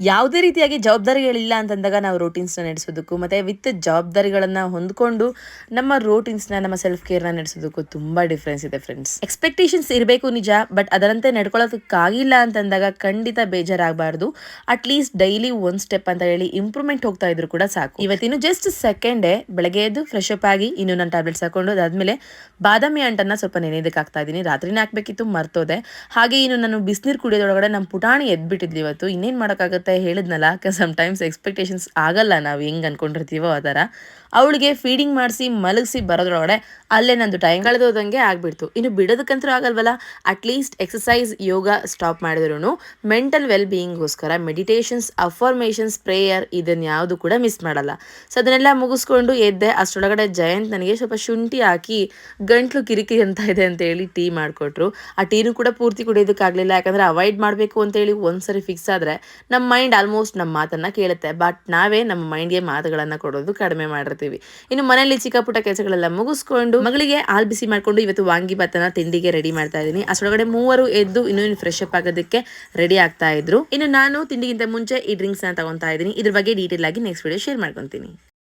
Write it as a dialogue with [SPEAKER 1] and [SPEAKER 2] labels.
[SPEAKER 1] ಯಾವುದೇ ರೀತಿಯಾಗಿ ಜವಾಬ್ದಾರಿಗಳಿಲ್ಲ ಅಂತಂದಾಗ ನಾವು ರೂಟೀನ್ಸ್ನ ನಡೆಸೋದಕ್ಕೂ ಮತ್ತು ವಿತ್ ಜವಾಬ್ದಾರಿಗಳನ್ನು ಹೊಂದ್ಕೊಂಡು ನಮ್ಮ ರೂಟೀನ್ಸ್ನ ನಮ್ಮ ಸೆಲ್ಫ್ ಕೇರ್ನ ನಡೆಸೋದಕ್ಕೂ ತುಂಬ ಡಿಫ್ರೆನ್ಸ್ ಇದೆ ಫ್ರೆಂಡ್ಸ್. ಎಕ್ಸ್ಪೆಕ್ಟೇಷನ್ಸ್ ಇರಬೇಕು ನಿಜ, ಬಟ್ ಅದರಂತೆ ನಡ್ಕೊಳ್ಳೋದಕ್ಕಾಗಿಲ್ಲ ಅಂತಂದಾಗ ಖಂಡಿತ ಬೇಜಾರಾಗಬಾರ್ದು. ಅಟ್ಲೀಸ್ಟ್ ಡೈಲಿ ಒಂದು ಸ್ಟೆಪ್ ಅಂತ ಹೇಳಿ ಇಂಪ್ರೂವ್ಮೆಂಟ್ ಹೋಗ್ತಾ ಇದ್ರು ಕೂಡ ಸಾಕು. ಇವತ್ತಿನ ಜಸ್ಟ್ ಸೆಕೆಂಡೇ ಬೆಳಗ್ಗೆ ಎದ್ದು ಫ್ರೆಶ್ ಅಪ್ ಆಗಿ ಇನ್ನೂ ನಾನು ಟ್ಯಾಬ್ಲೆಟ್ಸ್ ಹಾಕೊಂಡು ಅದಾದಮೇಲೆ ಬಾದಾಮಿ ಅಂಟನ್ನು ಸ್ವಲ್ಪ ನೆನೆಯೋದಕ್ಕೆ ಹಾಕ್ತಾ ಇದ್ದೀನಿ. ರಾತ್ರಿನೇ ಹಾಕಬೇಕಿತ್ತು, ಮರ್ತೋದೆ. ಹಾಗೆ ಇನ್ನು ನಾನು ಬಿಸಿನೀರು ಕುಡಿಯೋದ್ರೊಳಗಡೆ ನಮ್ಮ ಪುಟಾಣಿ ಎದ್ಬಿಟ್ಟಿದ್ಲಿ ಇವತ್ತು. ಇನ್ನೇನು ಮಾಡೋಕ್ಕಾಗುತ್ತೆ, ಹೇಳಿದ್ನಲ್ಲ, ಸಮ್ಟೈಮ್ಸ್ ಎಕ್ಸ್ಪೆಕ್ಟೇಷನ್ಸ್ ಆಗಲ್ಲ ನಾವು ಹೆಂಗೆ ಅನ್ಕೊಂಡಿರ್ತೀವೋ ಆ ಥರ. ಅವಳಿಗೆ ಫೀಡಿಂಗ್ ಮಾಡಿಸಿ ಮಲಗಿಸಿ ಬರೋದ್ರೊಳಗಡೆ ಅಲ್ಲೇ ನಂದು ಟೈಮ್ ಕಳೆದೋದಂಗೆ ಆಗ್ಬಿಡ್ತು. ಇನ್ನು ಬಿಡೋದಕ್ಕಂತೂ ಆಗಲ್ವಲ್ಲ, ಅಟ್ಲೀಸ್ಟ್ ಎಕ್ಸಸೈಸ್ ಯೋಗ ಸ್ಟಾಪ್ ಮಾಡಿದ್ರು ಮೆಂಟಲ್ ವೆಲ್ ಬೀಯಿಂಗ್ಗೋಸ್ಕರ ಮೆಡಿಟೇಷನ್ಸ್, ಅಫರ್ಮೇಷನ್ಸ್, ಪ್ರೇಯರ್ ಇದನ್ನು ಯಾವುದು ಕೂಡ ಮಿಸ್ ಮಾಡಲ್ಲ. ಸೊ ಅದನ್ನೆಲ್ಲ ಮುಗಿಸ್ಕೊಂಡು ಎದ್ದೆ. ಅಷ್ಟರೊಳಗಡೆ ಜಯಂತ್ ನನಗೆ ಸ್ವಲ್ಪ ಶುಂಠಿ ಹಾಕಿ ಗಂಟ್ಲು ಕಿರಿಕಿರಿ ಅಂತ ಇದೆ ಅಂತೇಳಿ ಟೀ ಮಾಡಿಕೊಟ್ರು. ಆ ಟೀನು ಕೂಡ ಪೂರ್ತಿ ಕುಡಿಯೋದಕ್ಕಾಗಲಿಲ್ಲ, ಯಾಕಂದರೆ ಅವಾಯ್ಡ್ ಮಾಡಬೇಕು ಅಂತೇಳಿ ಒಂದ್ಸರಿ ಫಿಕ್ಸ್ ಆದರೆ ನಮ್ಮ ಮೈಂಡ್ ಆಲ್ಮೋಸ್ಟ್ ನಮ್ಮ ಮಾತನ್ನು ಕೇಳುತ್ತೆ. ಬಟ್ ನಾವೇ ನಮ್ಮ ಮೈಂಡ್ಗೆ ಮಾತುಗಳನ್ನು ಕೊಡೋದು ಕಡಿಮೆ ಮಾಡಿರ್ತೀವಿ. ಇನ್ನು ಮನೆಯಲ್ಲಿ ಚಿಕ್ಕ ಪುಟ್ಟ ಕೆಲಸಗಳೆಲ್ಲ ಮುಗಿಸ್ಕೊಂಡು ಮಗಳಿಗೆ ಹಾಲು ಬಿಸಿ ಮಾಡಿಕೊಂಡು ಇವತ್ತು ವಾಂಗಿಭಾತನ ತಿಂಡಿಗೆ ರೆಡಿ ಮಾಡ್ತಾ ಇದ್ದೀನಿ. ಅಷ್ಟರೊಳಗಡೆ ಮೂವರು ಎದ್ದು ಇನ್ನೂ ಫ್ರೆಶ್ ಅಪ್ ಆಗೋದಕ್ಕೆ ರೆಡಿ ಆಗ್ತಾ ಇದ್ರು. ಇನ್ನು ನಾನು ತಿಂಡಿಗಿಂತ ಮುಂಚೆ ಈ ಡ್ರಿಂಕ್ಸ್ನ ತಗೊತಾ ಇದ್ದೀನಿ. ಇದ್ರ ಬಗ್ಗೆ ಡೀಟೇಲ್ ಆಗಿ ನೆಕ್ಸ್ಟ್ ವಿಡಿಯೋ ಶೇರ್ ಮಾಡ್ಕೊತೀನಿ.